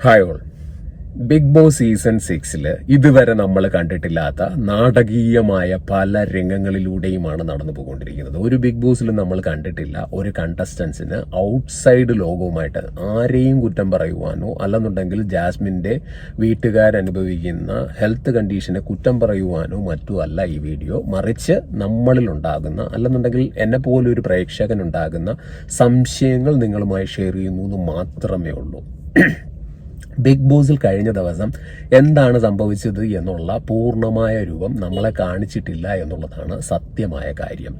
Hi all. Bigg Boss season 6 ഇതുവരെ നമ്മൾ കണ്ടിട്ടില്ലാത്ത നാടകീയമായ പല രംഗങ്ങളിലൂടെയുമാണ് നടന്നു പോയിക്കൊണ്ടിരിക്കുന്നത്. ഒരു ബിഗ് ബോസിലും നമ്മൾ കണ്ടിട്ടില്ല ഒരു കണ്ടസ്റ്റൻസിന് ഔട്ട്സൈഡ് ലോകവുമായിട്ട് ആരെയും കുറ്റം പറയുവാനോ അല്ലെന്നുണ്ടെങ്കിൽ ജാസ്മിൻ്റെ വീട്ടുകാരനുഭവിക്കുന്ന ഹെൽത്ത് കണ്ടീഷനെ കുറ്റം പറയുവാനോ മറ്റോ അല്ല ഈ വീഡിയോ. മറിച്ച് നമ്മളിലുണ്ടാകുന്ന അല്ലെന്നുണ്ടെങ്കിൽ എന്നെ പോലെ ഒരു പ്രേക്ഷകനുണ്ടാകുന്ന സംശയങ്ങൾ നിങ്ങളുമായി ഷെയർ ചെയ്യുന്നു എന്ന് മാത്രമേ ഉള്ളൂ. ബിഗ് ബോസിൽ കഴിഞ്ഞ ദിവസം എന്താണ് സംഭവിച്ചത് എന്നുള്ള പൂർണ്ണമായ രൂപം നമ്മളെ കാണിച്ചിട്ടില്ല എന്നുള്ളതാണ് സത്യമായ കാര്യം.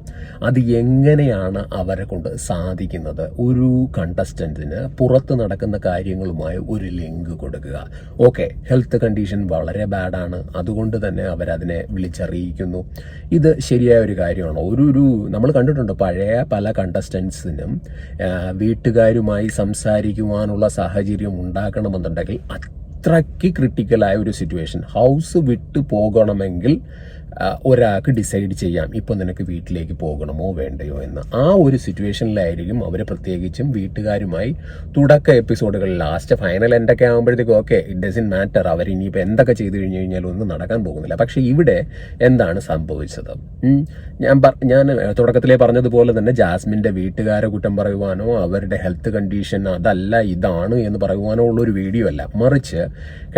അത് എങ്ങനെയാണ് അവരെ കൊണ്ട് സാധിക്കുന്നത്? ഒരു കണ്ടസ്റ്റന്റിന് പുറത്ത് നടക്കുന്ന കാര്യങ്ങളുമായി ഒരു ലിങ്ക് കൊടുക്കുക. ഓക്കെ, ഹെൽത്ത് കണ്ടീഷൻ വളരെ ബാഡാണ്, അതുകൊണ്ട് തന്നെ അവരതിനെ വിളിച്ചറിയിക്കുന്നു. ഇത് ശരിയായ ഒരു കാര്യമാണോ? ഒരു നമ്മൾ കണ്ടിട്ടുണ്ട് പഴയ പല കണ്ടസ്റ്റൻസിനും വീട്ടുകാരുമായി സംസാരിക്കുവാനുള്ള സാഹചര്യം ഉണ്ടാക്കണമെന്നുണ്ടെങ്കിൽ അത്രയ്ക്ക് ക്രിട്ടിക്കലായ ഒരു സിറ്റുവേഷൻ, ഹൗസ് വിട്ടു പോകണമെങ്കിൽ ഒരാൾക്ക് ഡിസൈഡ് ചെയ്യാം ഇപ്പം നിനക്ക് വീട്ടിലേക്ക് പോകണമോ വേണ്ടയോ എന്ന്. ആ ഒരു സിറ്റുവേഷനിലായിരിക്കും അവർ പ്രത്യേകിച്ചും വീട്ടുകാരുമായി തുടക്ക എപ്പിസോഡുകളിൽ ലാസ്റ്റ് ഫൈനൽ എന്തൊക്കെ ആകുമ്പോഴത്തേക്കും ഓക്കെ ഇറ്റ് ഡസൻ മാറ്റർ, അവർ ഇനിയിപ്പോൾ എന്തൊക്കെ ചെയ്തു കഴിഞ്ഞു കഴിഞ്ഞാലും ഒന്നും നടക്കാൻ പോകുന്നില്ല. പക്ഷേ ഇവിടെ എന്താണ് സംഭവിച്ചത്? ഞാൻ തുടക്കത്തിലേ പറഞ്ഞതുപോലെ തന്നെ ജാസ്മിൻ്റെ വീട്ടുകാരെ കുറ്റം പറയുവാനോ അവരുടെ ഹെൽത്ത് കണ്ടീഷൻ അതല്ല ഇതാണ് എന്ന് പറയുവാനോ ഉള്ളൊരു വീഡിയോ അല്ല. മറിച്ച്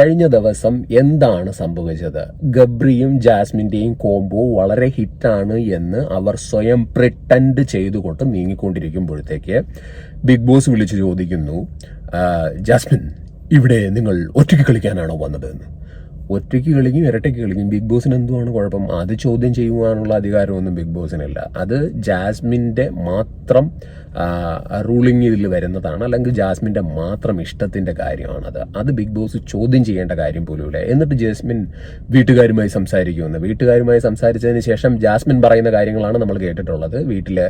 കഴിഞ്ഞ ദിവസം എന്താണ് സംഭവിച്ചത്? ഗബ്രിയും ജാസ്മിൻ്റെയും കോംബോ വളരെ ഹിറ്റാണ് എന്ന് അവർ സ്വയം പ്രിട്ടൻഡ് ചെയ്തുകൊണ്ട് നീങ്ങിക്കൊണ്ടിരിക്കുമ്പോഴത്തേക്ക് ബിഗ് ബോസ് വിളിച്ചു ചോദിക്കുന്നു, ജാസ്മിൻ ഇവിടെ നിങ്ങൾ ഒറ്റയ്ക്ക് കളിക്കാനാണോ വന്നത് എന്ന്. ഒറ്റയ്ക്ക് കളിക്കും ഇരട്ടയ്ക്ക് കളിക്കും, ബിഗ് ബോസിന് എന്തുവാണ് കുഴപ്പം? അത് ചോദ്യം ചെയ്യുവാനുള്ള അധികാരമൊന്നും ബിഗ് ബോസിനില്ല. അത് ജാസ്മിൻ്റെ മാത്രം റൂളിംഗ് ഇതിൽ വരുന്നതാണ്, അല്ലെങ്കിൽ ജാസ്മിൻ്റെ മാത്രം ഇഷ്ടത്തിൻ്റെ കാര്യമാണത്. അത് ബിഗ് ബോസ് ചോദ്യം ചെയ്യേണ്ട കാര്യം പോലുമില്ല. എന്നിട്ട് ജാസ്മിൻ വീട്ടുകാരുമായി സംസാരിക്കുമെന്ന്. വീട്ടുകാരുമായി സംസാരിച്ചതിന് ശേഷം ജാസ്മിൻ പറയുന്ന കാര്യങ്ങളാണ് നമ്മൾ കേട്ടിട്ടുള്ളത്. വീട്ടിലെ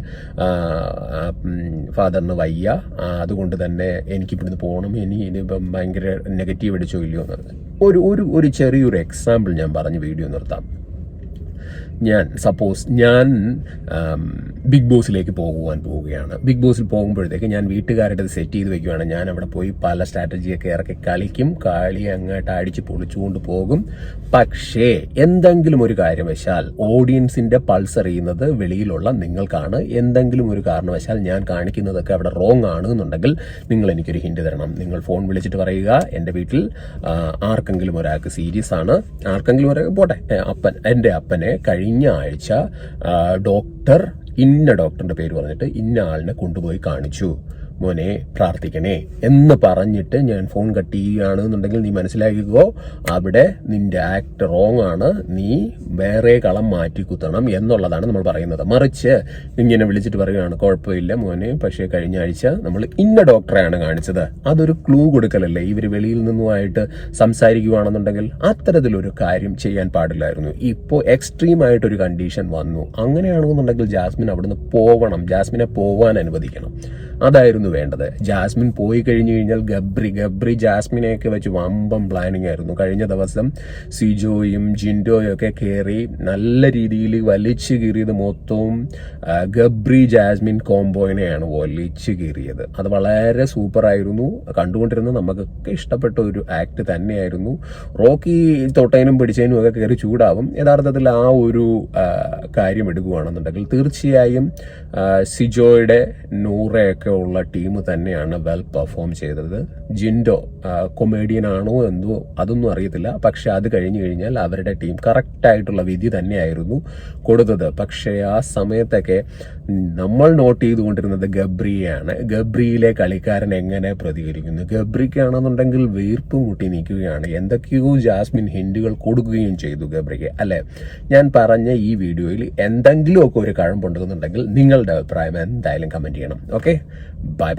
ഫാദറിന് വയ്യ, അതുകൊണ്ട് തന്നെ എനിക്കിവിടുന്ന് പോകണം, ഇനിയിപ്പം ഭയങ്കര നെഗറ്റീവ് അടിച്ചോ ഇല്ലയോ എന്ന്. ഒരു ചെറിയൊരു എക്സാമ്പിൾ ഞാൻ പറഞ്ഞ് വീഡിയോ നിർത്താം. ഞാൻ ബിഗ് ബോസിലേക്ക് പോവുകയാണ്. ബിഗ് ബോസിൽ പോകുമ്പോഴത്തേക്ക് ഞാൻ വീട്ടുകാരുടെ സെറ്റ് ചെയ്ത് വെക്കുകയാണ്. ഞാൻ അവിടെ പോയി പല സ്ട്രാറ്റജിയൊക്കെ ഇറക്കി കളിക്കും, കളി അങ്ങോട്ട് അടിച്ച് പൊളിച്ചുകൊണ്ട് പോകും. പക്ഷേ എന്തെങ്കിലും ഒരു കാരണവശാൽ ഓഡിയൻസിന്റെ പൾസ് അറിയുന്നത് വെളിയിലുള്ള നിങ്ങൾക്കാണ്. എന്തെങ്കിലും ഒരു കാരണവശാൽ ഞാൻ കാണിക്കുന്നതൊക്കെ അവിടെ റോങ് ആണ് എന്നുണ്ടെങ്കിൽ നിങ്ങൾ എനിക്കൊരു ഹിന്റ് തരണം. നിങ്ങൾ ഫോൺ വിളിച്ചിട്ട് പറയുക, എൻ്റെ വീട്ടിൽ ആർക്കെങ്കിലും ഒരാൾക്ക് സീരിയസ് ആണ്, ആർക്കെങ്കിലും ഒരാൾക്ക് പോട്ടെ, എൻ്റെ അപ്പനെ കഴിഞ്ഞ ആഴ്ച ഇന്ന ഡോക്ടറിന്റെ പേര് പറഞ്ഞിട്ട് ഇന്ന ആളിനെ കൊണ്ടുപോയി കാണിച്ചു, മോനെ പ്രാർത്ഥിക്കണേ എന്ന് പറഞ്ഞിട്ട് ഞാൻ ഫോൺ കട്ട് ചെയ്യുകയാണ് എന്നുണ്ടെങ്കിൽ നീ മനസ്സിലാക്കിക്കോ, അവിടെ നിന്റെ ആക്ട് റോങ് ആണ്, നീ വേറെ കളം മാറ്റി കുത്തണം എന്നുള്ളതാണ് നമ്മൾ പറയുന്നത്. മറിച്ച് ഇങ്ങനെ വിളിച്ചിട്ട് പറയുകയാണ്, കുഴപ്പമില്ല മോനെ, പക്ഷേ കഴിഞ്ഞ ആഴ്ച നമ്മൾ ഇന്ന ഡോക്ടറെയാണ് കാണിച്ചത്. അതൊരു ക്ലൂ കൊടുക്കലല്ലേ? ഇവർ വെളിയിൽ നിന്നുമായിട്ട് സംസാരിക്കുകയാണെന്നുണ്ടെങ്കിൽ അത്തരത്തിലൊരു കാര്യം ചെയ്യാൻ പാടില്ലായിരുന്നു. ഇപ്പോൾ എക്സ്ട്രീമായിട്ടൊരു കണ്ടീഷൻ വന്നു. അങ്ങനെയാണെന്നുണ്ടെങ്കിൽ ജാസ്മിൻ അവിടുന്ന് പോവണം, ജാസ്മിനെ പോവാൻ അനുവദിക്കണം. അതായിരുന്നു വേണ്ടത്. ജാസ്മിൻ പോയി കഴിഞ്ഞു കഴിഞ്ഞാൽ ഗബ്രി ജാസ്മിനെയൊക്കെ വെച്ച് വമ്പം പ്ലാനിങ് ആയിരുന്നു. കഴിഞ്ഞ ദിവസം സിജോയും ജിൻഡോയും ഒക്കെ കയറി നല്ല രീതിയിൽ വലിച്ചു കീറിയത് മൊത്തവും ഗബ്രി ജാസ്മിൻ കോംബോയിനെയാണ് വലിച്ചു കീറിയത്. അത് വളരെ സൂപ്പറായിരുന്നു. കണ്ടുകൊണ്ടിരുന്ന നമുക്കൊക്കെ ഇഷ്ടപ്പെട്ട ഒരു ആക്ട് തന്നെയായിരുന്നു. റോക്കി തൊട്ടേനും പിടിച്ചതിനും ഒക്കെ കയറി ചൂടാവും. യഥാർത്ഥത്തിൽ ആ ഒരു കാര്യം എടുക്കുകയാണെന്നുണ്ടെങ്കിൽ തീർച്ചയായും സിജോയുടെ നൂറയൊക്കെ ഉള്ള ടീം തന്നെയാണ് വെൽ പെർഫോം ചെയ്തത്. ജിൻഡോ കൊമേഡിയൻ ആണോ എന്തോ അതൊന്നും അറിയത്തില്ല, പക്ഷെ അത് കഴിഞ്ഞു കഴിഞ്ഞാൽ അവരുടെ ടീം കറക്റ്റായിട്ടുള്ള വിധി തന്നെയായിരുന്നു കൊടുത്തത്. പക്ഷേ ആ സമയത്തൊക്കെ നമ്മൾ നോട്ട് ചെയ്തുകൊണ്ടിരുന്നത് ഗബ്രിയാണ്. ഗബ്രിയിലെ കളിക്കാരൻ എങ്ങനെ പ്രതികരിക്കുന്നു? ഗബ്രിക്കാണെന്നുണ്ടെങ്കിൽ വീർപ്പ് മുട്ടി നിൽക്കുകയാണ്. എന്തൊക്കെയോ ജാസ്മിൻ ഹിന്റുകൾ കൊടുക്കുകയും ചെയ്തു ഗബ്രിക്ക്, അല്ലെ? ഞാൻ പറഞ്ഞ ഈ വീഡിയോയിൽ എന്തെങ്കിലുമൊക്കെ ഒരു കഴമ്പുണ്ടെന്നുണ്ടെങ്കിൽ നിങ്ങളുടെ അഭിപ്രായം എന്തായാലും കമന്റ് ചെയ്യണം. Okay, bye bye.